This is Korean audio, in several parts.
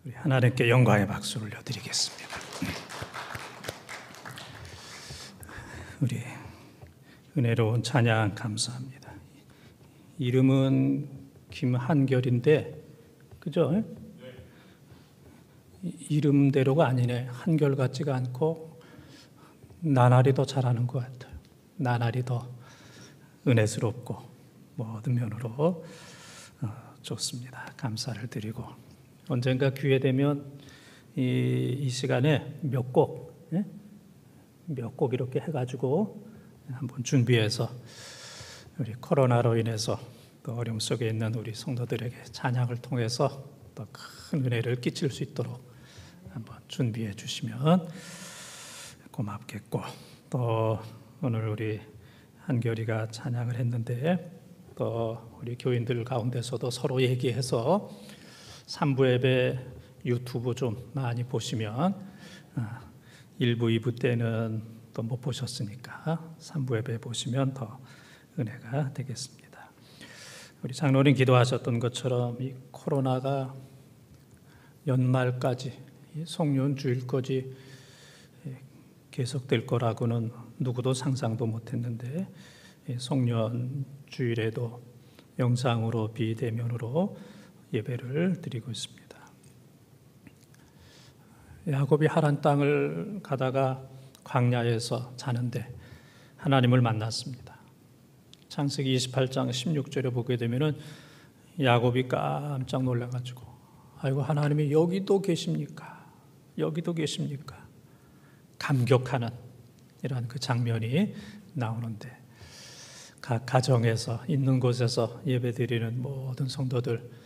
우리 하나님께 영광의 박수를 올려드리겠습니다. 우리 은혜로운 찬양 감사합니다. 이름은 김한결인데, 그죠? 이름대로가 아니네. 한결 같지가 않고 나날이 더 잘하는 것 같아요. 나날이 더 은혜스럽고 모든 면으로 좋습니다. 감사를 드리고, 언젠가 기회 되면 이 시간에 몇 곡 이렇게 해가지고 한번 준비해서 우리 코로나로 인해서 또 어려움 속에 있는 우리 성도들에게 찬양을 통해서 더 큰 은혜를 끼칠 수 있도록 한번 준비해 주시면 고맙겠고, 또 오늘 우리 한결이가 찬양을 했는데 또 우리 교인들 가운데서도 서로 얘기해서 3부 예배 유튜브 좀 많이 보시면 1부, 2부 때는 또 못 보셨으니까 3부 예배 보시면 더 은혜가 되겠습니다. 우리 장로님 기도하셨던 것처럼 이 코로나가 연말까지, 송년주일까지 계속될 거라고는 누구도 상상도 못했는데, 송년주일에도 영상으로 비대면으로 예배를 드리고 있습니다. 야곱이 하란 땅을 가다가 광야에서 자는데 하나님을 만났습니다. 창세기 28장 16절에 보게 되면은 야곱이 깜짝 놀라가지고, 아이고 하나님이 여기도 계십니까? 여기도 계십니까? 감격하는 이런 그 장면이 나오는데, 각 가정에서 있는 곳에서 예배드리는 모든 성도들,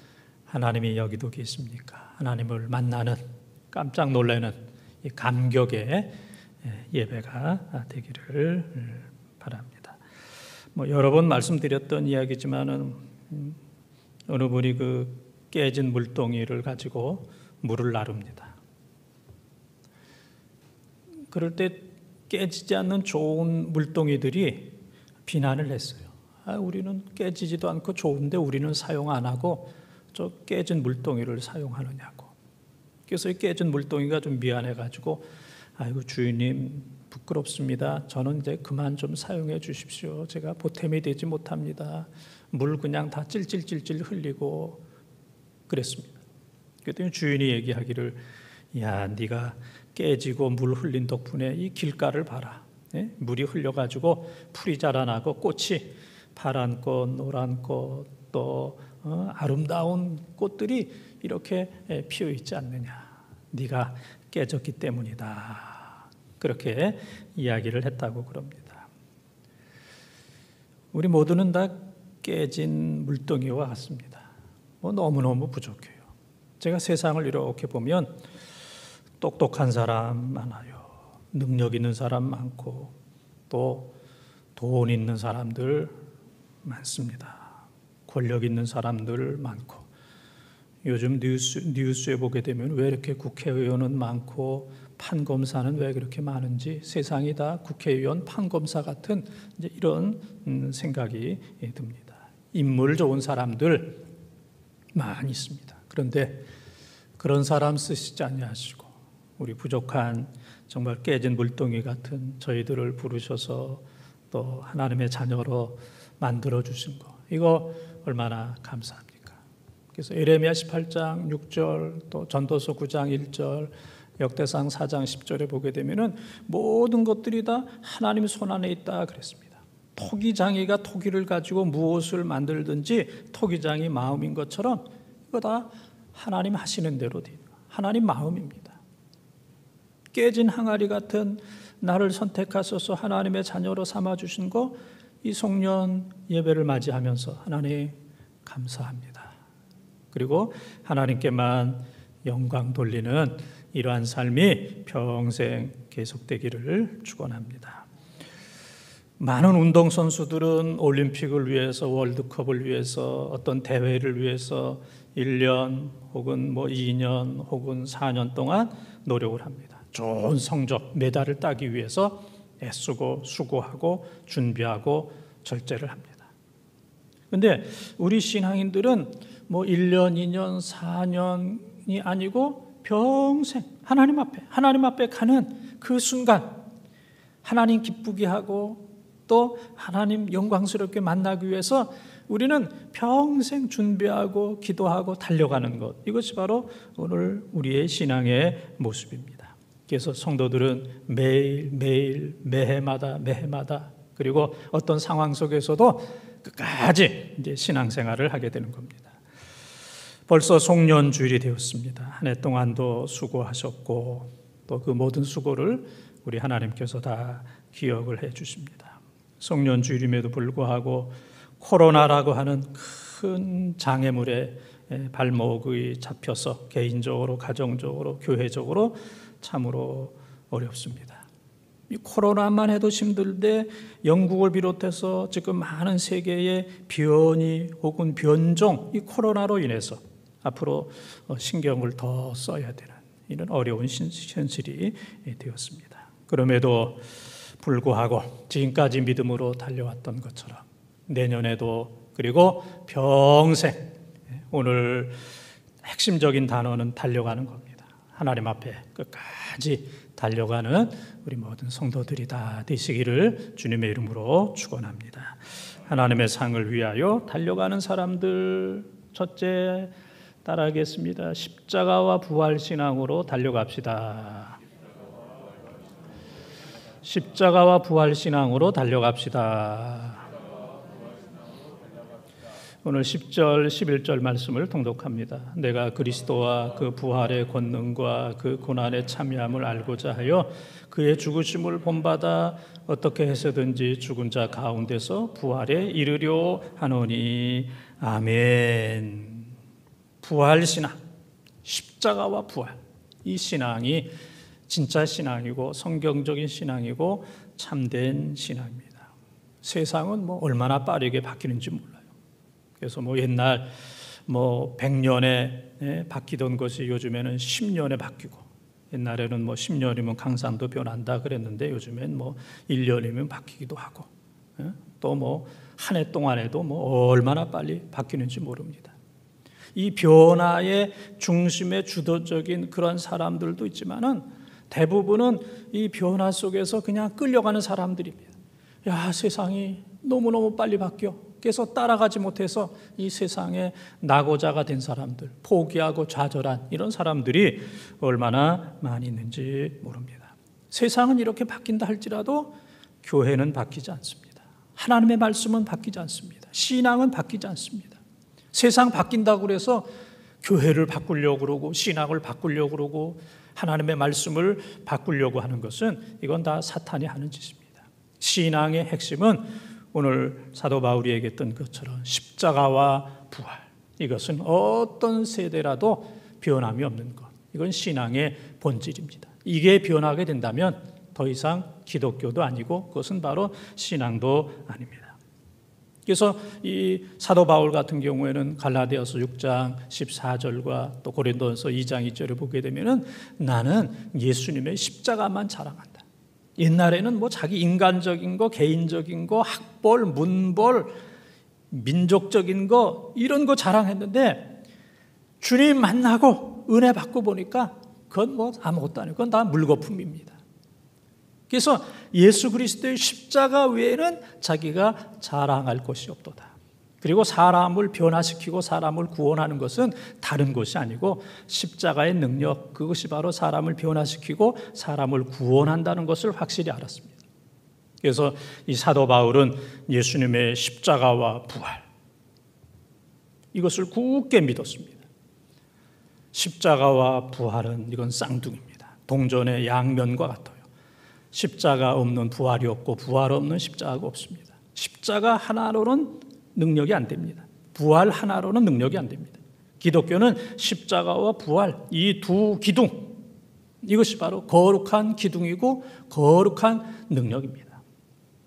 하나님이 여기도 계십니까? 하나님을 만나는 깜짝 놀라는 이 감격의 예배가 되기를 바랍니다. 여러 번 말씀드렸던 이야기지만은 어느 분이 그 깨진 물동이를 가지고 물을 나릅니다. 그럴 때 깨지지 않는 좋은 물동이들이 비난을 했어요. 우리는 깨지지도 않고 좋은데 우리는 사용 안 하고 저 깨진 물동이를 사용하느냐고. 그래서 이 깨진 물동이가 좀 미안해가지고, 아이고 주인님 부끄럽습니다. 저는 이제 그만 좀 사용해 주십시오. 제가 보탬이 되지 못합니다. 물 그냥 다 찔찔찔찔 흘리고 그랬습니다. 그랬더니 주인이 얘기하기를, 야, 네가 깨지고 물 흘린 덕분에 이 길가를 봐라. 물이 흘려가지고 풀이 자라나고 꽃이 파란 꽃, 노란 꽃, 또 아름다운 꽃들이 이렇게 피어 있지 않느냐. 네가 깨졌기 때문이다. 그렇게 이야기를 했다고 그럽니다. 우리 모두는 다 깨진 물동이와 같습니다. 너무너무 부족해요. 제가 세상을 이렇게 보면 똑똑한 사람 많아요. 능력 있는 사람 많고, 또 돈 있는 사람들 많습니다. 권력 있는 사람들 많고, 요즘 뉴스에 보게 되면 왜 이렇게 국회의원은 많고 판검사는 왜 그렇게 많은지, 세상이 다 국회의원, 판검사 같은 이제 이런 생각이 듭니다. 인물 좋은 사람들 많이 있습니다. 그런데 그런 사람 쓰시지 아니하시고 우리 부족한 정말 깨진 물동이 같은 저희들을 부르셔서 또 하나님의 자녀로 만들어 주신 거, 이거 얼마나 감사합니까? 그래서 에레미야 18장 6절, 또 전도서 9장 1절, 역대상 4장 10절에 보게 되면은 모든 것들이 다 하나님 손 안에 있다 그랬습니다. 토기장이가 토기를 가지고 무엇을 만들든지 토기장이 마음인 것처럼 이거 다 하나님 하시는 대로 돼요. 하나님 마음입니다. 깨진 항아리 같은 나를 선택하셔서 하나님의 자녀로 삼아주신 거, 이 송년 예배를 맞이하면서 하나님 감사합니다. 그리고 하나님께만 영광 돌리는 이러한 삶이 평생 계속되기를 축원합니다. 많은 운동선수들은 올림픽을 위해서, 월드컵을 위해서, 어떤 대회를 위해서 1년 혹은 2년 혹은 4년 동안 노력을 합니다. 좋은 성적, 메달을 따기 위해서 애쓰고 수고하고 준비하고 절제를 합니다. 그런데 우리 신앙인들은 1년, 2년, 4년이 아니고 평생 하나님 앞에 가는 그 순간 하나님 기쁘게 하고 또 하나님 영광스럽게 만나기 위해서 우리는 평생 준비하고 기도하고 달려가는 것, 이것이 바로 오늘 우리의 신앙의 모습입니다. 그래서 성도들은 매일 매해마다 그리고 어떤 상황 속에서도 끝까지 이제 신앙생활을 하게 되는 겁니다. 벌써 송년주일이 되었습니다. 한 해 동안도 수고하셨고 또 그 모든 수고를 우리 하나님께서 다 기억을 해 주십니다. 송년주일임에도 불구하고 코로나라고 하는 큰 장애물에 발목이 잡혀서 개인적으로, 가정적으로, 교회적으로 참으로 어렵습니다. 이 코로나만 해도 힘들데 영국을 비롯해서 지금 많은 세계의 변이 혹은 변종, 이 코로나로 인해서 앞으로 신경을 더 써야 되는 이런 어려운 현실이 되었습니다. 그럼에도 불구하고 지금까지 믿음으로 달려왔던 것처럼 내년에도 그리고 평생, 오늘 핵심적인 단어는 달려가는 겁니다. 하나님 앞에 끝까지 달려가는 우리 모든 성도들이 다 되시기를 주님의 이름으로 축원합니다. 하나님의 상을 위하여 달려가는 사람들, 첫째 따라하겠습니다. 십자가와 부활 신앙으로 달려갑시다. 십자가와 부활 신앙으로 달려갑시다. 오늘 10절, 11절 말씀을 통독합니다. 내가 그리스도와 그 부활의 권능과 그 고난의 참여함을 알고자 하여 그의 죽으심을 본받아 어떻게 해서든지 죽은 자 가운데서 부활에 이르려 하노니. 아멘. 부활 신앙, 십자가와 부활, 이 신앙이 진짜 신앙이고 성경적인 신앙이고 참된 신앙입니다. 세상은 얼마나 빠르게 바뀌는지 몰라요. 그래서 옛날 100년에 바뀌던 것이 요즘에는 10년에 바뀌고, 옛날에는 10년이면 강산도 변한다 그랬는데 요즘엔 1년이면 바뀌기도 하고, 또 한 해 동안에도 얼마나 빨리 바뀌는지 모릅니다. 이 변화의 중심에 주도적인 그런 사람들도 있지만은 대부분은 이 변화 속에서 그냥 끌려가는 사람들입니다. 야, 세상이 너무너무 빨리 바뀌어. 그래서 따라가지 못해서 이 세상에 낙오자가 된 사람들, 포기하고 좌절한 이런 사람들이 얼마나 많이 있는지 모릅니다. 세상은 이렇게 바뀐다 할지라도 교회는 바뀌지 않습니다. 하나님의 말씀은 바뀌지 않습니다. 신앙은 바뀌지 않습니다. 세상 바뀐다고 그래서 교회를 바꾸려고 그러고 신앙을 바꾸려고 그러고 하나님의 말씀을 바꾸려고 하는 것은 이건 다 사탄이 하는 짓입니다. 신앙의 핵심은 오늘 사도 바울이 얘기했던 것처럼 십자가와 부활, 이것은 어떤 세대라도 변함이 없는 것, 이건 신앙의 본질입니다. 이게 변하게 된다면 더 이상 기독교도 아니고 그것은 바로 신앙도 아닙니다. 그래서 이 사도 바울 같은 경우에는 갈라디아서 6장 14절과 또 고린도전서 2장 2절을 보게 되면은 나는 예수님의 십자가만 자랑한다. 옛날에는 자기 인간적인 거, 개인적인 거, 학벌, 문벌, 민족적인 거 이런 거 자랑했는데 주님 만나고 은혜 받고 보니까 그건 아무것도 아니고 그건 다 물거품입니다. 그래서 예수 그리스도의 십자가 외에는 자기가 자랑할 것이 없도다. 그리고 사람을 변화시키고 사람을 구원하는 것은 다른 것이 아니고 십자가의 능력, 그것이 바로 사람을 변화시키고 사람을 구원한다는 것을 확실히 알았습니다. 그래서 이 사도 바울은 예수님의 십자가와 부활, 이것을 굳게 믿었습니다. 십자가와 부활은 이건 쌍둥이입니다. 동전의 양면과 같아요. 십자가 없는 부활이 없고 부활 없는 십자가가 없습니다. 십자가 하나로는 능력이 안 됩니다. 부활 하나로는 능력이 안 됩니다. 기독교는 십자가와 부활, 이 두 기둥, 이것이 바로 거룩한 기둥이고 거룩한 능력입니다.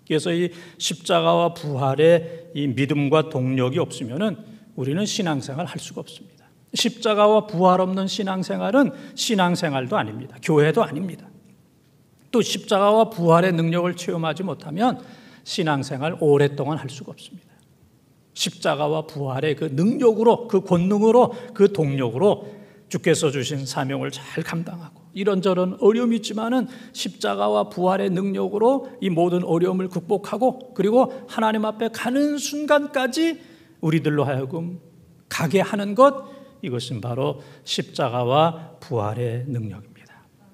그래서 이 십자가와 부활의 이 믿음과 동력이 없으면은 우리는 신앙생활 할 수가 없습니다. 십자가와 부활 없는 신앙생활은 신앙생활도 아닙니다. 교회도 아닙니다. 또 십자가와 부활의 능력을 체험하지 못하면 신앙생활 오랫동안 할 수가 없습니다. 십자가와 부활의 그 능력으로, 그 권능으로, 그 동력으로 주께서 주신 사명을 잘 감당하고 이런저런 어려움이 있지만은 십자가와 부활의 능력으로 이 모든 어려움을 극복하고 그리고 하나님 앞에 가는 순간까지 우리들로 하여금 가게 하는 것, 이것은 바로 십자가와 부활의 능력입니다.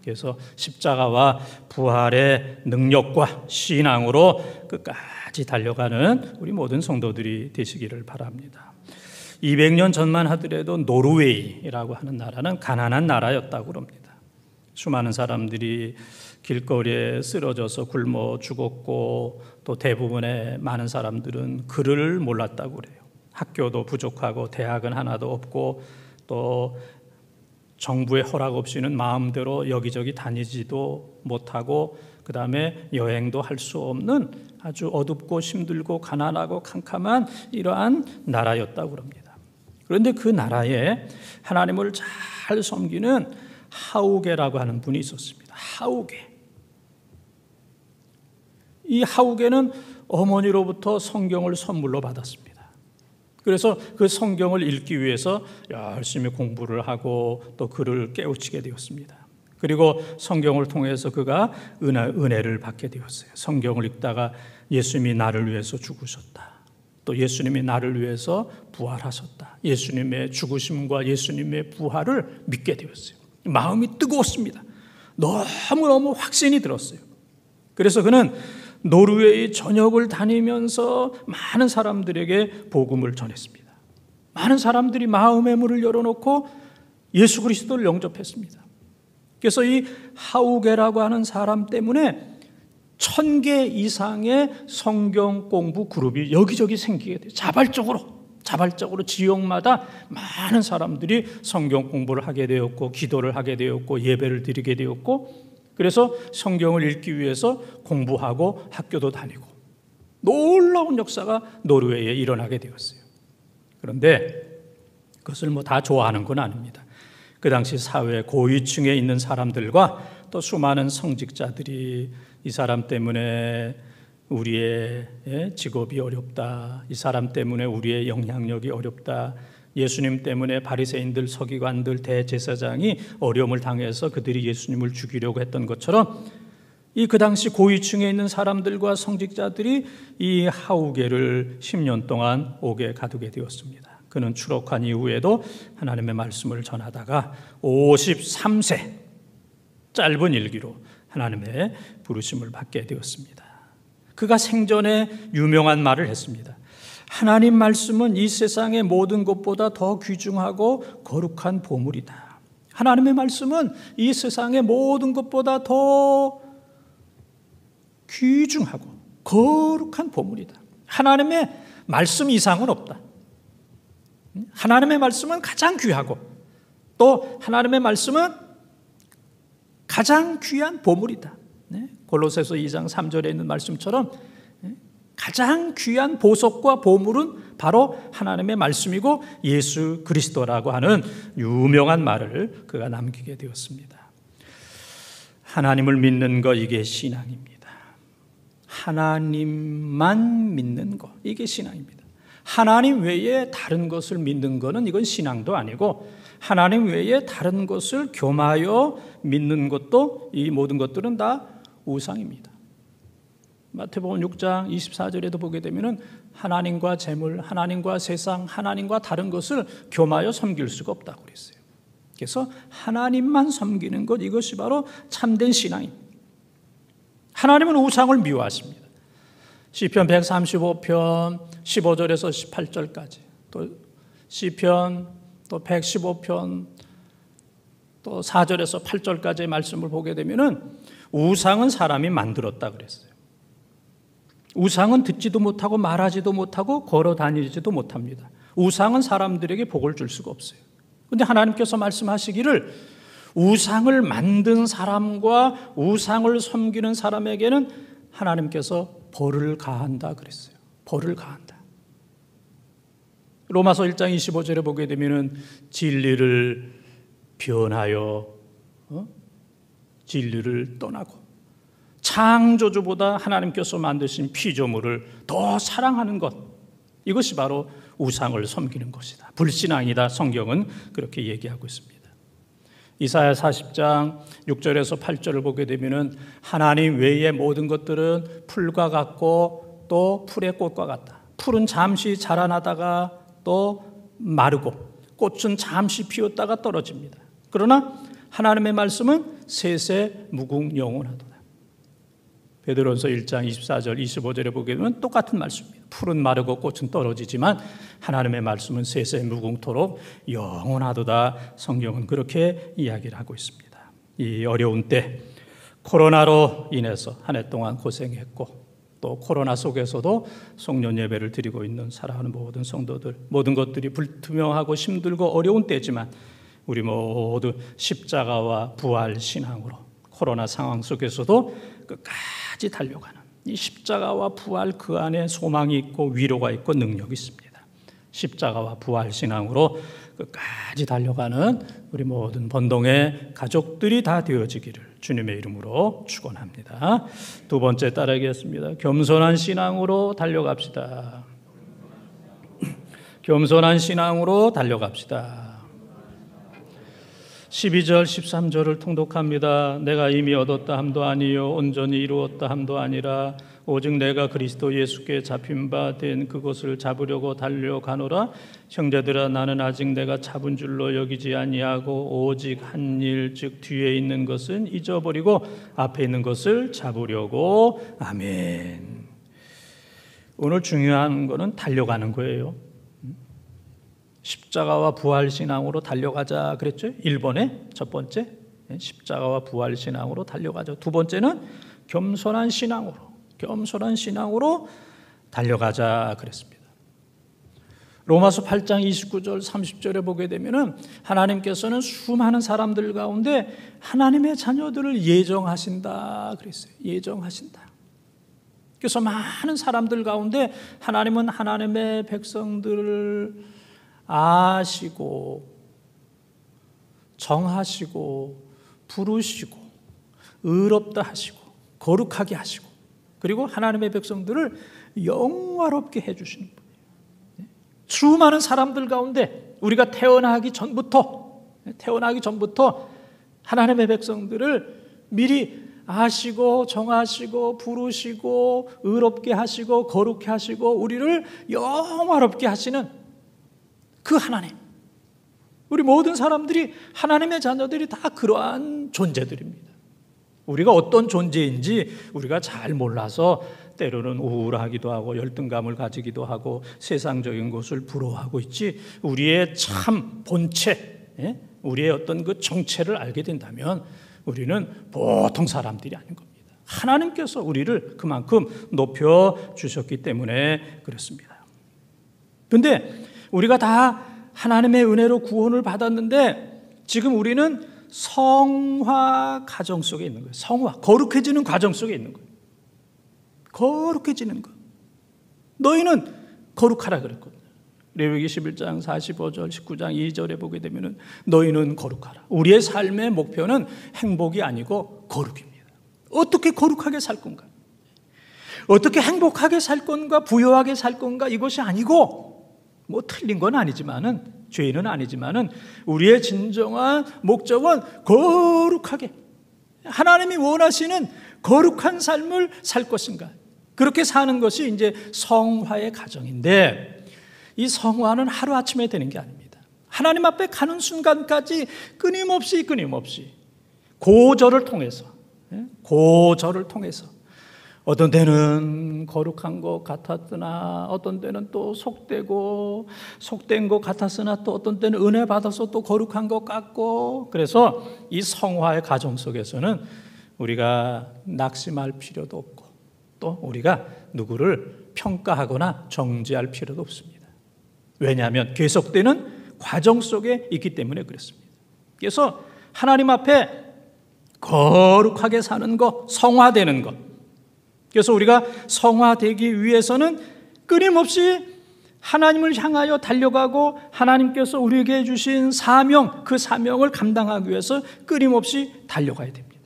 그래서 십자가와 부활의 능력과 신앙으로 끝까지 달려가는 우리 모든 성도들이 되시기를 바랍니다. 200년 전만 하더라도 노르웨이라고 하는 나라는 가난한 나라였다고 합니다. 수많은 사람들이 길거리에 쓰러져서 굶어 죽었고 또 대부분의 많은 사람들은 글을 몰랐다고 그래요. 학교도 부족하고 대학은 하나도 없고 또 정부의 허락 없이는 마음대로 여기저기 다니지도 못하고 그 다음에 여행도 할 수 없는 아주 어둡고 힘들고 가난하고 캄캄한 이러한 나라였다고 합니다. 그런데 그 나라에 하나님을 잘 섬기는 하우게라고 하는 분이 있었습니다. 하우게. 이 하우게는 어머니로부터 성경을 선물로 받았습니다. 그래서 그 성경을 읽기 위해서 열심히 공부를 하고 또 글을 깨우치게 되었습니다. 그리고 성경을 통해서 그가 은혜를 받게 되었어요. 성경을 읽다가 예수님이 나를 위해서 죽으셨다. 또 예수님이 나를 위해서 부활하셨다. 예수님의 죽으심과 예수님의 부활을 믿게 되었어요. 마음이 뜨거웠습니다. 너무너무 확신이 들었어요. 그래서 그는 노르웨이 전역을 다니면서 많은 사람들에게 복음을 전했습니다. 많은 사람들이 마음의 문을 열어놓고 예수 그리스도를 영접했습니다. 그래서 이 하우게라고 하는 사람 때문에 1000개 이상의 성경 공부 그룹이 여기저기 생기게 돼요. 자발적으로 지역마다 많은 사람들이 성경 공부를 하게 되었고 기도를 하게 되었고 예배를 드리게 되었고 그래서 성경을 읽기 위해서 공부하고 학교도 다니고 놀라운 역사가 노르웨이에 일어나게 되었어요. 그런데 그것을 다 좋아하는 건 아닙니다. 그 당시 사회 고위층에 있는 사람들과 또 수많은 성직자들이 이 사람 때문에 우리의 직업이 어렵다. 이 사람 때문에 우리의 영향력이 어렵다. 예수님 때문에 바리새인들, 서기관들, 대제사장이 어려움을 당해서 그들이 예수님을 죽이려고 했던 것처럼 이 그 당시 고위층에 있는 사람들과 성직자들이 이 하우게를 10년 동안 옥에 가두게 되었습니다. 그는 추록한 이후에도 하나님의 말씀을 전하다가 53세 짧은 일기로 하나님의 부르심을 받게 되었습니다. 그가 생전에 유명한 말을 했습니다. 하나님 말씀은 이 세상의 모든 것보다 더 귀중하고 거룩한 보물이다. 하나님의 말씀은 이 세상의 모든 것보다 더 귀중하고 거룩한 보물이다. 하나님의 말씀 이상은 없다. 하나님의 말씀은 가장 귀하고 또 하나님의 말씀은 가장 귀한 보물이다. 골로새서 2장 3절에 있는 말씀처럼 가장 귀한 보석과 보물은 바로 하나님의 말씀이고 예수 그리스도라고 하는 유명한 말을 그가 남기게 되었습니다. 하나님을 믿는 것, 이게 신앙입니다. 하나님만 믿는 것, 이게 신앙입니다. 하나님 외에 다른 것을 믿는 것은 이건 신앙도 아니고 하나님 외에 다른 것을 겸하여 믿는 것도 이 모든 것들은 다 우상입니다. 마태복음 6장 24절에도 보게 되면은 하나님과 재물, 하나님과 세상, 하나님과 다른 것을 겸하여 섬길 수가 없다고 그랬어요. 그래서 하나님만 섬기는 것, 이것이 바로 참된 신앙입니다. 하나님은 우상을 미워하십니다. 시편 135편 15절에서 18절까지 또 시편 또 115편 또 4절에서 8절까지의 말씀을 보게 되면은 우상은 사람이 만들었다 그랬어요. 우상은 듣지도 못하고 말하지도 못하고 걸어 다니지도 못합니다. 우상은 사람들에게 복을 줄 수가 없어요. 그런데 하나님께서 말씀하시기를 우상을 만든 사람과 우상을 섬기는 사람에게는 하나님께서 벌을 가한다 그랬어요. 벌을 가한다. 로마서 1장 25절에 보게 되면은 진리를 변하여 진리를 떠나고 창조주보다 하나님께서 만드신 피조물을 더 사랑하는 것, 이것이 바로 우상을 섬기는 것이다. 불신앙이다. 성경은 그렇게 얘기하고 있습니다. 이사야 40장 6절에서 8절을 보게 되면은 하나님 외의 모든 것들은 풀과 같고 또 풀의 꽃과 같다. 풀은 잠시 자라나다가 또 마르고 꽃은 잠시 피었다가 떨어집니다. 그러나 하나님의 말씀은 세세 무궁영원하도다. 베드로전서 1장 24절 25절에 보게 되면 똑같은 말씀입니다. 풀은 마르고 꽃은 떨어지지만 하나님의 말씀은 세세 무궁토록 영원하도다. 성경은 그렇게 이야기를 하고 있습니다. 이 어려운 때 코로나로 인해서 한 해 동안 고생했고 또 코로나 속에서도 송년 예배를 드리고 있는 사랑하는 모든 성도들, 모든 것들이 불투명하고 힘들고 어려운 때지만 우리 모두 십자가와 부활 신앙으로 코로나 상황 속에서도 끝까지 달려가는 이 십자가와 부활, 그 안에 소망이 있고 위로가 있고 능력이 있습니다. 십자가와 부활 신앙으로 끝까지 달려가는 우리 모든 번동의 가족들이 다 되어지기를 주님의 이름으로 축원합니다. 두 번째 따르겠습니다. 겸손한 신앙으로 달려갑시다. 겸손한 신앙으로 달려갑시다. 12절 13절을 통독합니다. 내가 이미 얻었다 함도 아니요 온전히 이루었다 함도 아니라 오직 내가 그리스도 예수께 잡힌 바 된 그것을 잡으려고 달려가노라. 형제들아, 나는 아직 내가 잡은 줄로 여기지 아니하고 오직 한 일, 즉 뒤에 있는 것은 잊어버리고 앞에 있는 것을 잡으려고. 아멘. 오늘 중요한 거는 달려가는 거예요. 십자가와 부활 신앙으로 달려가자 그랬죠. 1번에 첫 번째 십자가와 부활 신앙으로 달려가자. 두 번째는 겸손한 신앙으로 달려가자 그랬습니다. 로마서 8장 29절 30절에 보게 되면은 하나님께서는 수많은 사람들 가운데 하나님의 자녀들을 예정하신다 그랬어요. 예정하신다. 그래서 많은 사람들 가운데 하나님은 하나님의 백성들을 아시고 정하시고 부르시고 의롭다 하시고 거룩하게 하시고 그리고 하나님의 백성들을 영화롭게 해주시는 분이에요. 수많은 사람들 가운데 우리가 태어나기 전부터 하나님의 백성들을 미리 아시고 정하시고 부르시고 의롭게 하시고 거룩해 하시고 우리를 영화롭게 하시는 그 하나님. 우리 모든 사람들이 하나님의 자녀들이 다 그러한 존재들입니다. 우리가 어떤 존재인지 우리가 잘 몰라서 때로는 우울하기도 하고 열등감을 가지기도 하고 세상적인 것을 부러워하고 있지, 우리의 참 본체, 우리의 어떤 그 정체를 알게 된다면 우리는 보통 사람들이 아닌 겁니다. 하나님께서 우리를 그만큼 높여주셨기 때문에 그렇습니다. 그런데 우리가 다 하나님의 은혜로 구원을 받았는데 지금 우리는 성화 과정 속에 있는 거예요. 성화, 거룩해지는 과정 속에 있는 거예요. 거룩해지는 것. 너희는 거룩하라 그랬거든요. 레위기 11장 45절 19장 2절에 보게 되면 너희는 거룩하라. 우리의 삶의 목표는 행복이 아니고 거룩입니다. 어떻게 거룩하게 살 건가? 어떻게 행복하게 살 건가? 부유하게 살 건가? 이것이 아니고 뭐 틀린 건 아니지만은, 죄인은 아니지만은 우리의 진정한 목적은 거룩하게, 하나님이 원하시는 거룩한 삶을 살 것인가, 그렇게 사는 것이 이제 성화의 과정인데, 이 성화는 하루아침에 되는 게 아닙니다. 하나님 앞에 가는 순간까지 끊임없이 고절을 통해서 어떤 때는 거룩한 것 같았으나 어떤 때는 또 속된 것 같았으나 또 어떤 때는 은혜 받아서 또 거룩한 것 같고, 그래서 이 성화의 과정 속에서는 우리가 낙심할 필요도 없고 또 우리가 누구를 평가하거나 정죄할 필요도 없습니다. 왜냐하면 계속되는 과정 속에 있기 때문에 그렇습니다. 그래서 하나님 앞에 거룩하게 사는 것, 성화되는 것, 그래서 우리가 성화되기 위해서는 끊임없이 하나님을 향하여 달려가고 하나님께서 우리에게 주신 사명, 그 사명을 감당하기 위해서 끊임없이 달려가야 됩니다.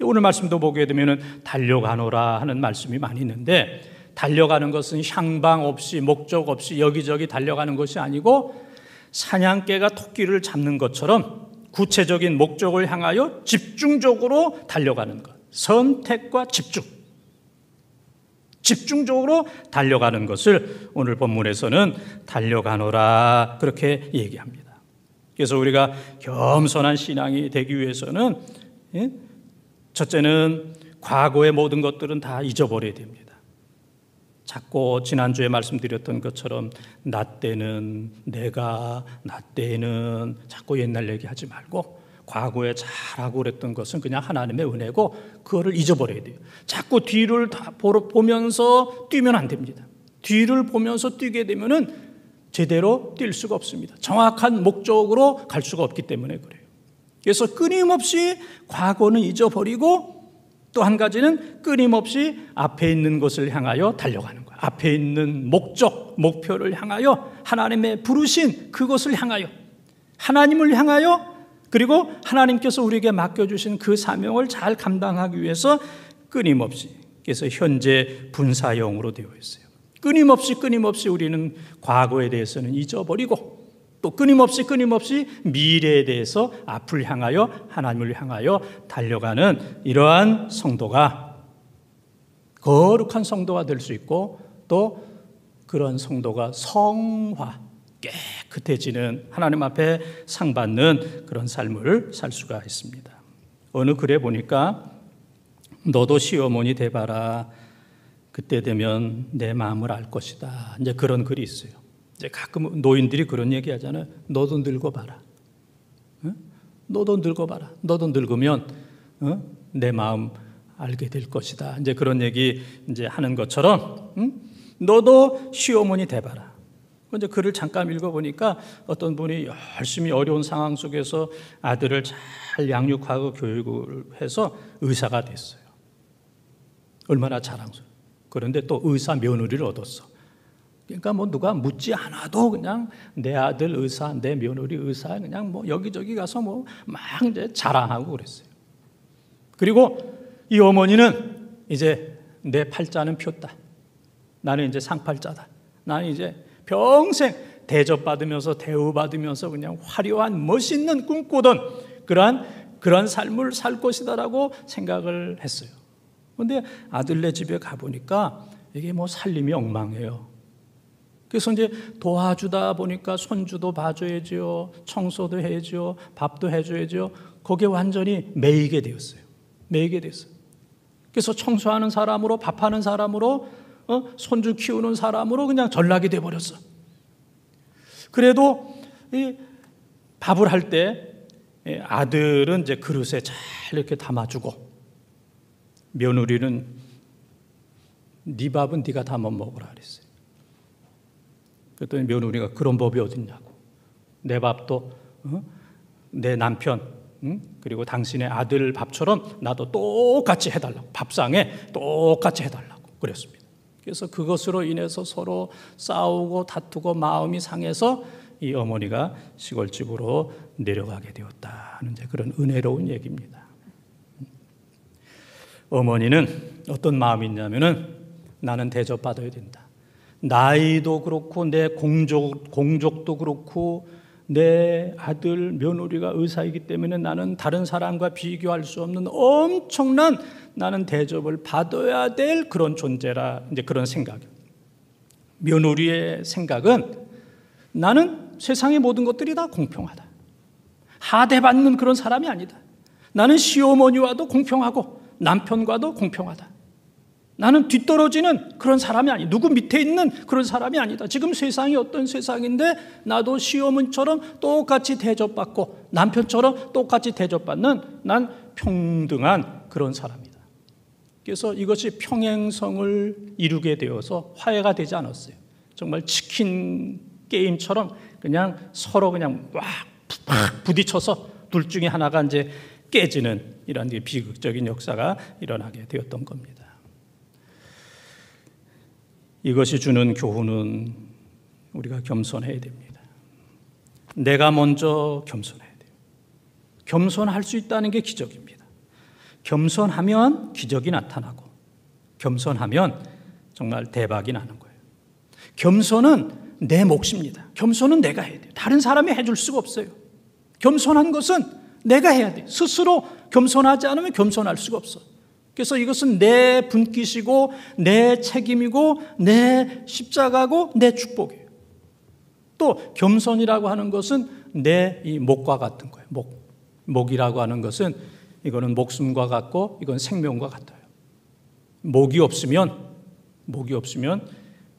오늘 말씀도 보게 되면 달려가노라 하는 말씀이 많이 있는데, 달려가는 것은 향방 없이 목적 없이 여기저기 달려가는 것이 아니고 사냥개가 토끼를 잡는 것처럼 구체적인 목적을 향하여 집중적으로 달려가는 것. 선택과 집중적으로 달려가는 것을 오늘 본문에서는 달려가노라 그렇게 얘기합니다. 그래서 우리가 겸손한 신앙이 되기 위해서는 첫째는 과거의 모든 것들은 다 잊어버려야 됩니다. 자꾸 지난주에 말씀드렸던 것처럼 나 때는 내가, 나 때는 자꾸 옛날 얘기하지 말고 과거에 잘하고 그랬던 것은 그냥 하나님의 은혜고 그거를 잊어버려야 돼요. 자꾸 뒤를 다 보면서 뛰면 안 됩니다. 뒤를 보면서 뛰게 되면은 제대로 뛸 수가 없습니다. 정확한 목적으로 갈 수가 없기 때문에 그래요. 그래서 끊임없이 과거는 잊어버리고 또 한 가지는 끊임없이 앞에 있는 것을 향하여 달려가는 거예요. 앞에 있는 목표를 향하여 하나님의 부르신 그것을 향하여 하나님을 향하여 그리고 하나님께서 우리에게 맡겨주신 그 사명을 잘 감당하기 위해서 끊임없이 그래서 현재 분사형으로 되어 있어요. 끊임없이 우리는 과거에 대해서는 잊어버리고 또 끊임없이 미래에 대해서 앞을 향하여 하나님을 향하여 달려가는 이러한 성도가 거룩한 성도가 될 수 있고 또 그런 성도가 성화 깨끗해지는 하나님 앞에 상 받는 그런 삶을 살 수가 있습니다. 어느 글에 보니까 너도 시어머니 돼봐라. 그때 되면 내 마음을 알 것이다. 이제 그런 글이 있어요. 이제 가끔 노인들이 그런 얘기 하잖아요. 너도 늙어봐라. 너도 늙어봐라. 너도 늙으면 내 마음 알게 될 것이다. 이제 그런 얘기 이제 하는 것처럼 너도 시어머니 돼봐라. 이제 글을 잠깐 읽어보니까 어떤 분이 열심히 어려운 상황 속에서 아들을 잘 양육하고 교육을 해서 의사가 됐어요. 얼마나 자랑스러워. 그런데 또 의사 며느리를 얻었어. 그러니까 뭐 누가 묻지 않아도 그냥 내 아들 의사, 내 며느리 의사 그냥 뭐 여기저기 가서 뭐 막 이제 자랑하고 그랬어요. 그리고 이 어머니는 이제 내 팔자는 폈다. 나는 이제 상팔자다. 나는 이제 평생 대접받으면서 대우받으면서 그냥 화려한 멋있는 꿈꾸던 그런 삶을 살 것이다라고 생각을 했어요. 그런데 아들네 집에 가보니까 이게 뭐 살림이 엉망이에요. 그래서 이제 도와주다 보니까 손주도 봐줘야죠, 청소도 해야죠, 밥도 해줘야죠. 거기에 완전히 매이게 되었어요. 그래서 청소하는 사람으로, 밥하는 사람으로, 손주 키우는 사람으로 그냥 전락이 돼버렸어. 그래도 이 밥을 할 때 아들은 이제 그릇에 잘 이렇게 담아주고 며느리는 네 밥은 네가 담아 먹으라 그랬어요. 그랬더니 며느리가 그런 법이 어딨냐고. 내 밥도 내 남편 그리고 당신의 아들 밥처럼 나도 똑같이 해달라고. 밥상에 똑같이 해달라고 그랬습니다. 그래서 그것으로 인해서 서로 싸우고 다투고 마음이 상해서 이 어머니가 시골집으로 내려가게 되었다는 이제 그런 은혜로운 얘기입니다. 어머니는 어떤 마음이 있냐면은 나는 대접받아야 된다. 나이도 그렇고 내 공족도 그렇고 내 아들 며느리가 의사이기 때문에 나는 다른 사람과 비교할 수 없는 엄청난 나는 대접을 받아야 될 그런 존재라 이제 그런 생각이에요. 며느리의 생각은 나는 세상의 모든 것들이 다 공평하다. 하대받는 그런 사람이 아니다. 나는 시어머니와도 공평하고 남편과도 공평하다. 나는 뒤떨어지는 그런 사람이 아니다. 누구 밑에 있는 그런 사람이 아니다. 지금 세상이 어떤 세상인데 나도 시어머니처럼 똑같이 대접받고 남편처럼 똑같이 대접받는 난 평등한 그런 사람이다. 그래서 이것이 평행성을 이루게 되어서 화해가 되지 않았어요. 정말 치킨 게임처럼 그냥 서로 그냥 막 부딪혀서 둘 중에 하나가 이제 깨지는 이런 비극적인 역사가 일어나게 되었던 겁니다. 이것이 주는 교훈은 우리가 겸손해야 됩니다. 내가 먼저 겸손해야 돼요. 겸손할 수 있다는 게 기적입니다. 겸손하면 기적이 나타나고 겸손하면 정말 대박이 나는 거예요. 겸손은 내 몫입니다. 겸손은 내가 해야 돼요. 다른 사람이 해줄 수가 없어요. 겸손한 것은 내가 해야 돼. 스스로 겸손하지 않으면 겸손할 수가 없어. 그래서 이것은 내 분깃이고 내 책임이고 내 십자가고 내 축복이에요. 또 겸손이라고 하는 것은 내 이 목과 같은 거예요. 목이라고 하는 것은 이거는 목숨과 같고 이건 생명과 같아요. 목이 없으면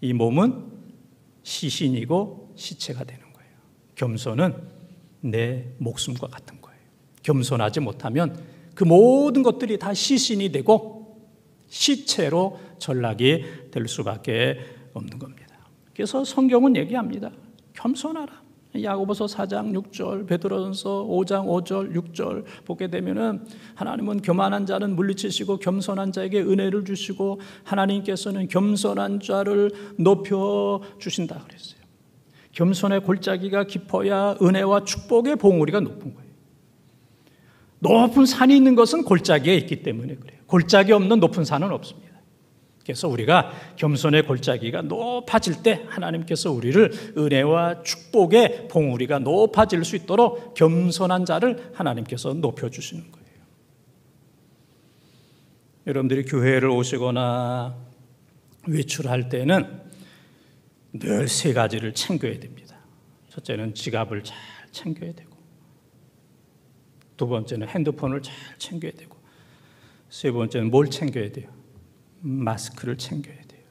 이 몸은 시신이고 시체가 되는 거예요. 겸손은 내 목숨과 같은 거예요. 겸손하지 못하면 그 모든 것들이 다 시신이 되고 시체로 전락이 될 수밖에 없는 겁니다. 그래서 성경은 얘기합니다. 겸손하라. 야고보서 4장 6절, 베드로전서 5장 5절 6절 보게 되면은 하나님은 교만한 자는 물리치시고 겸손한 자에게 은혜를 주시고 하나님께서는 겸손한 자를 높여 주신다 그랬어요. 겸손의 골짜기가 깊어야 은혜와 축복의 봉우리가 높은 거예요. 높은 산이 있는 것은 골짜기에 있기 때문에 그래요. 골짜기 없는 높은 산은 없습니다. 그래서 우리가 겸손의 골짜기가 높아질 때 하나님께서 우리를 은혜와 축복의 봉우리가 높아질 수 있도록 겸손한 자를 하나님께서 높여주시는 거예요. 여러분들이 교회를 오시거나 외출할 때는 늘 세 가지를 챙겨야 됩니다. 첫째는 지갑을 잘 챙겨야 되고, 두 번째는 핸드폰을 잘 챙겨야 되고, 세 번째는 뭘 챙겨야 돼요? 마스크를 챙겨야 돼요.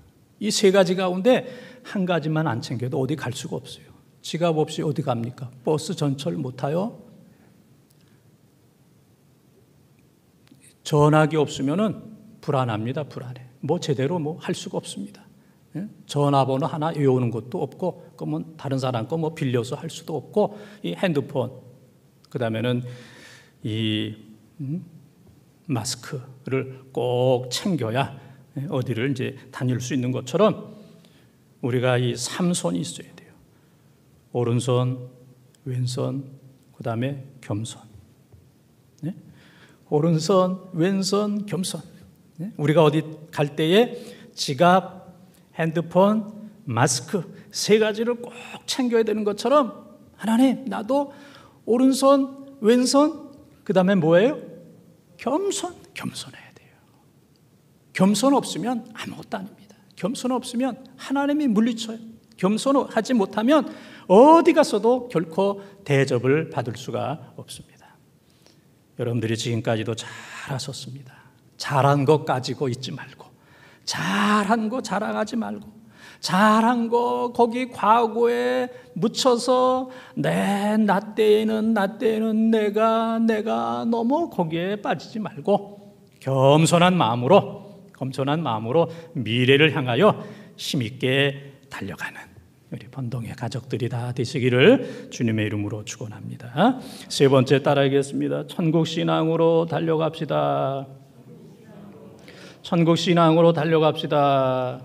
이 세 가지 가운데 한 가지만 안 챙겨도 어디 갈 수가 없어요. 지갑 없이 어디 갑니까? 버스 전철 못 타요? 전화기 없으면은 불안합니다. 불안해. 제대로 할 수가 없습니다. 전화번호 하나 외우는 것도 없고, 그러면 다른 사람 거 빌려서 할 수도 없고, 이 핸드폰, 그 다음에는 이 마스크를 꼭 챙겨야 어디를 이제 다닐 수 있는 것처럼 우리가 이 3손이 있어야 돼요. 오른손, 왼손, 그 다음에 겸손. 네? 오른손, 왼손, 겸손. 네? 우리가 어디 갈 때에 지갑, 핸드폰, 마스크 세 가지를 꼭 챙겨야 되는 것처럼 하나님, 나도 오른손, 왼손, 그 다음에 뭐예요? 겸손해야 돼요. 겸손 없으면 아무것도 아닙니다. 겸손 없으면 하나님이 물리쳐요. 겸손하지 못하면 어디 가서도 결코 대접을 받을 수가 없습니다. 여러분들이 지금까지도 잘하셨습니다. 잘한 거 가지고 있지 말고, 잘한 거 자랑하지 말고, 잘한 거 거기 과거에 묻혀서 나 때에는 내가 너무 거기에 빠지지 말고 겸손한 마음으로 미래를 향하여 힘있게 달려가는 우리 번동의 가족들이 다 되시기를 주님의 이름으로 축원합니다. 세 번째 따라하겠습니다. 천국신앙으로 달려갑시다. 천국신앙으로 달려갑시다.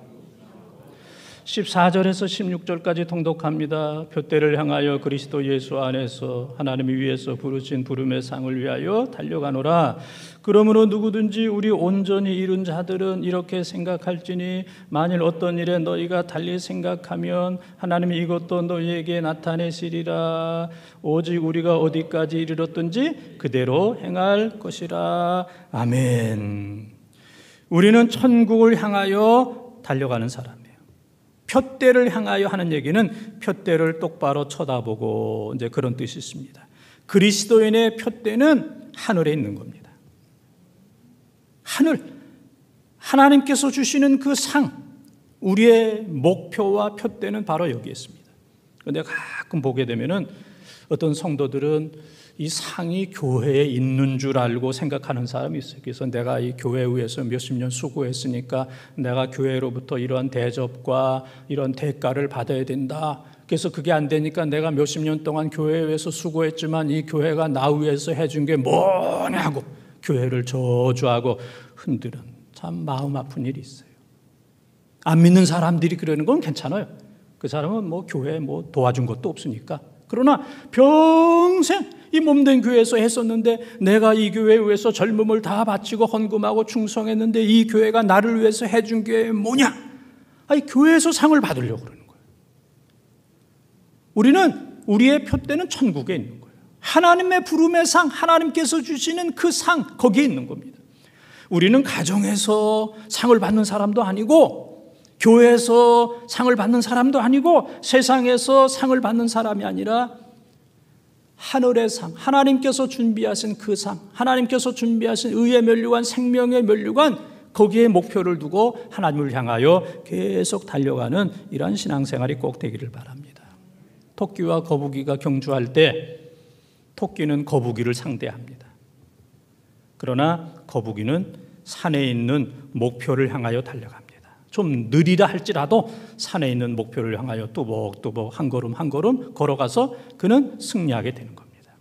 14절에서 16절까지 통독합니다. 표대를 향하여 그리스도 예수 안에서 하나님이 위에서 부르신 부름의 상을 위하여 달려가노라. 그러므로 누구든지 우리 온전히 이룬 자들은 이렇게 생각할지니 만일 어떤 일에 너희가 달리 생각하면 하나님이 이것도 너희에게 나타내시리라. 오직 우리가 어디까지 이르렀든지 그대로 행할 것이라. 아멘. 우리는 천국을 향하여 달려가는 사람이에요. 표대를 향하여 하는 얘기는 표대를 똑바로 쳐다보고 이제 그런 뜻이 있습니다. 그리스도인의 표대는 하늘에 있는 겁니다. 하늘, 하나님께서 주시는 그 상, 우리의 목표와 표대는 바로 여기에 있습니다. 그런데 가끔 보게 되면은 어떤 성도들은 이 상이 교회에 있는 줄 알고 생각하는 사람이 있어요. 그래서 내가 이 교회에 의해서 몇십 년 수고했으니까 내가 교회로부터 이런 대접과 이런 대가를 받아야 된다. 그래서 그게 안 되니까 내가 몇십 년 동안 교회에 의해서 수고했지만 이 교회가 나 위해서 해준 게 뭐냐고 교회를 저주하고 흔드는 참 마음 아픈 일이 있어요. 안 믿는 사람들이 그러는 건 괜찮아요. 그 사람은 교회에 도와준 것도 없으니까. 그러나 평생 이 몸된 교회에서 했었는데 내가 이 교회에 의해서 젊음을 다 바치고 헌금하고 충성했는데 이 교회가 나를 위해서 해준 게 뭐냐? 교회에서 상을 받으려고 그러는 거예요. 우리는 우리의 표대는 천국에 있는 거예요. 하나님의 부름의 상, 하나님께서 주시는 그 상, 거기에 있는 겁니다. 우리는 가정에서 상을 받는 사람도 아니고, 교회에서 상을 받는 사람도 아니고, 세상에서 상을 받는 사람이 아니라 하늘의 상, 하나님께서 준비하신 그 상, 하나님께서 준비하신 의의 면류관, 생명의 면류관, 거기에 목표를 두고 하나님을 향하여 계속 달려가는 이러한 신앙생활이 꼭 되기를 바랍니다. 토끼와 거북이가 경주할 때 토끼는 거북이를 상대합니다. 그러나 거북이는 산에 있는 목표를 향하여 달려갑니다. 좀 느리다 할지라도 산에 있는 목표를 향하여 뚜벅뚜벅 한 걸음 한 걸음 걸어가서 그는 승리하게 되는 겁니다.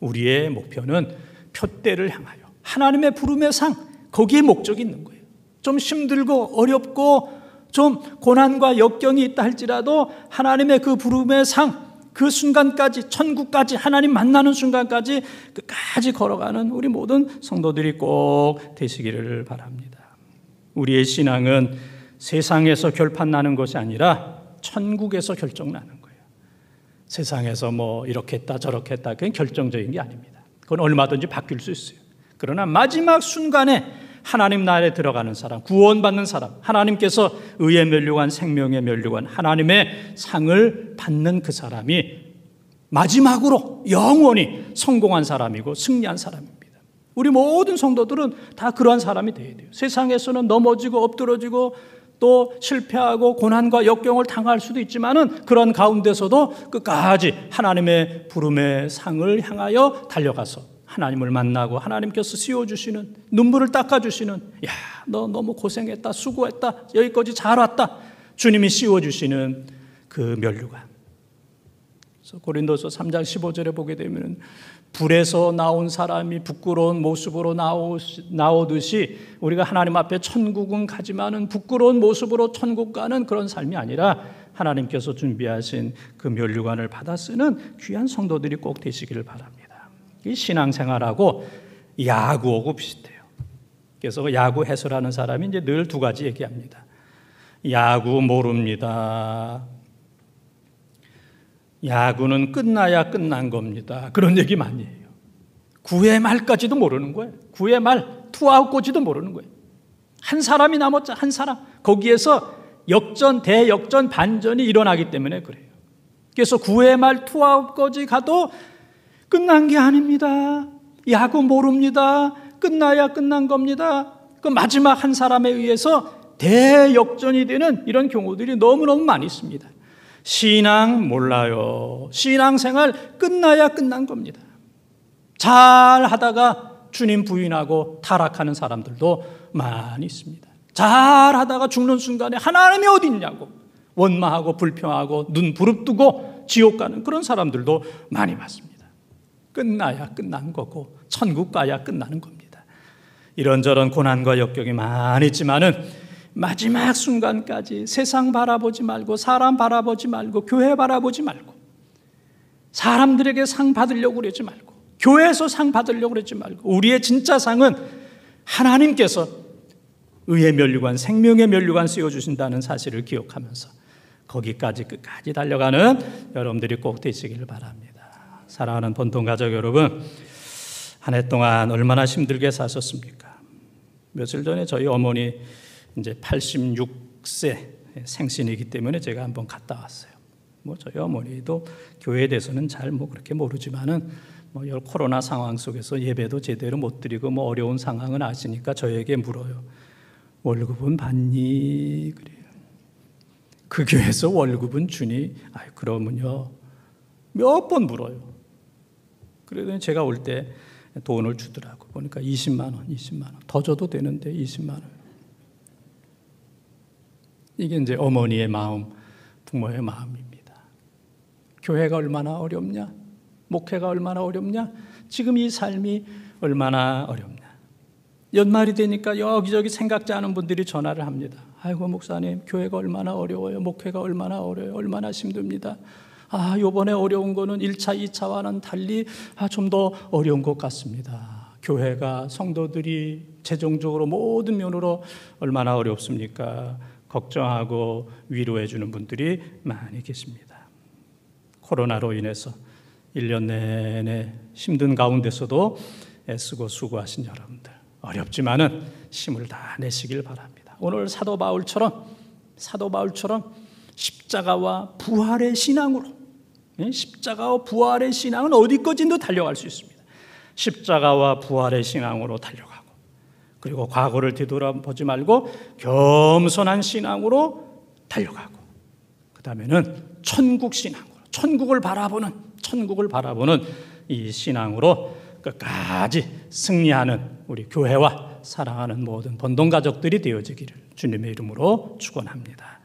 우리의 목표는 표대를 향하여 하나님의 부름의 상, 거기에 목적이 있는 거예요. 좀 힘들고 어렵고 좀 고난과 역경이 있다 할지라도 하나님의 그 부름의 상, 그 순간까지, 천국까지, 하나님 만나는 순간까지 끝까지 걸어가는 우리 모든 성도들이 꼭 되시기를 바랍니다. 우리의 신앙은 세상에서 결판나는 것이 아니라 천국에서 결정나는 거예요. 세상에서 뭐 이렇게 했다 저렇게 했다, 그건 결정적인 게 아닙니다. 그건 얼마든지 바뀔 수 있어요. 그러나 마지막 순간에 하나님 나라에 들어가는 사람, 구원받는 사람, 하나님께서 의의 면류관, 생명의 면류관, 하나님의 상을 받는 그 사람이 마지막으로 영원히 성공한 사람이고 승리한 사람입니다. 우리 모든 성도들은 다 그러한 사람이 되어야 돼요. 세상에서는 넘어지고 엎드러지고 또 실패하고 고난과 역경을 당할 수도 있지만은 그런 가운데서도 끝까지 하나님의 부름의 상을 향하여 달려가서 하나님을 만나고 하나님께서 씌워주시는, 눈물을 닦아주시는, 야, 너 너무 고생했다, 수고했다, 여기까지 잘 왔다, 주님이 씌워주시는 그 면류관. 그래서 고린도서 3장 15절에 보게 되면 불에서 나온 사람이 부끄러운 모습으로 나오듯이 우리가 하나님 앞에 천국은 가지만은 부끄러운 모습으로 천국 가는 그런 삶이 아니라 하나님께서 준비하신 그 면류관을 받아 쓰는 귀한 성도들이 꼭 되시기를 바랍니다. 이 신앙생활하고 야구하고 비슷해요. 그래서 야구 해설하는 사람이 이제 늘 두 가지 얘기합니다. 야구 모릅니다. 야구는 끝나야 끝난 겁니다. 그런 얘기 많이 해요. 9회 말까지도 모르는 거예요. 9회 말 투아웃까지도 모르는 거예요. 한 사람이 남았죠. 한 사람. 거기에서 역전, 대역전, 반전이 일어나기 때문에 그래요. 그래서 9회 말 투아웃까지 가도 끝난 게 아닙니다. 야구 모릅니다. 끝나야 끝난 겁니다. 그 마지막 한 사람에 의해서 대역전이 되는 이런 경우들이 너무너무 많이 있습니다. 신앙 몰라요. 신앙생활 끝나야 끝난 겁니다. 잘 하다가 주님 부인하고 타락하는 사람들도 많이 있습니다. 잘 하다가 죽는 순간에 하나님이 어디 있냐고 원망하고 불평하고 눈 부릅뜨고 지옥 가는 그런 사람들도 많이 봤습니다. 끝나야 끝난 거고 천국 가야 끝나는 겁니다. 이런저런 고난과 역경이 많이 있지만은 마지막 순간까지 세상 바라보지 말고 사람 바라보지 말고 교회 바라보지 말고 사람들에게 상 받으려고 그러지 말고 교회에서 상 받으려고 그러지 말고 우리의 진짜 상은 하나님께서 의의 면류관, 생명의 면류관 씌워주신다는 사실을 기억하면서 거기까지 끝까지 달려가는 여러분들이 꼭 되시기를 바랍니다. 사랑하는 본통가족 여러분, 한 해 동안 얼마나 힘들게 사셨습니까? 며칠 전에 저희 어머니 이제 86세 생신이기 때문에 제가 한번 갔다 왔어요. 뭐 저희 어머니도 교회에 대해서는 잘 뭐 그렇게 모르지만은 뭐 코로나 상황 속에서 예배도 제대로 못 드리고 뭐 어려운 상황은 아시니까 저에게 물어요. 월급은 받니? 그래요. 그 교회에서 월급은 주니? 그러면요. 몇 번 물어요. 그러더니 제가 올 때 돈을 주더라고. 보니까 20만 원. 더 줘도 되는데 20만 원. 이게 이제 어머니의 마음, 부모의 마음입니다. 교회가 얼마나 어렵냐? 목회가 얼마나 어렵냐? 지금 이 삶이 얼마나 어렵냐? 연말이 되니까 여기저기 생각지 않은 분들이 전화를 합니다. 아이고 목사님, 교회가 얼마나 어려워요. 목회가 얼마나 어려워요. 얼마나 힘듭니다. 요번에 어려운 거는 1차, 2차와는 달리 좀 더 어려운 것 같습니다. 교회가, 성도들이 재정적으로 모든 면으로 얼마나 어렵습니까? 걱정하고 위로해 주는 분들이 많이 계십니다. 코로나로 인해서 1년 내내 힘든 가운데서도 애쓰고 수고하신 여러분들, 어렵지만은 힘을 다 내시길 바랍니다. 오늘 사도 바울처럼 십자가와 부활의 신앙으로, 십자가와 부활의 신앙은 어디까지도 달려갈 수 있습니다. 십자가와 부활의 신앙으로 달려가고, 그리고 과거를 뒤돌아보지 말고 겸손한 신앙으로 달려가고, 그 다음에는 천국 신앙으로, 천국을 바라보는 이 신앙으로 끝까지 승리하는 우리 교회와 사랑하는 모든 본동 가족들이 되어지기를 주님의 이름으로 축원합니다.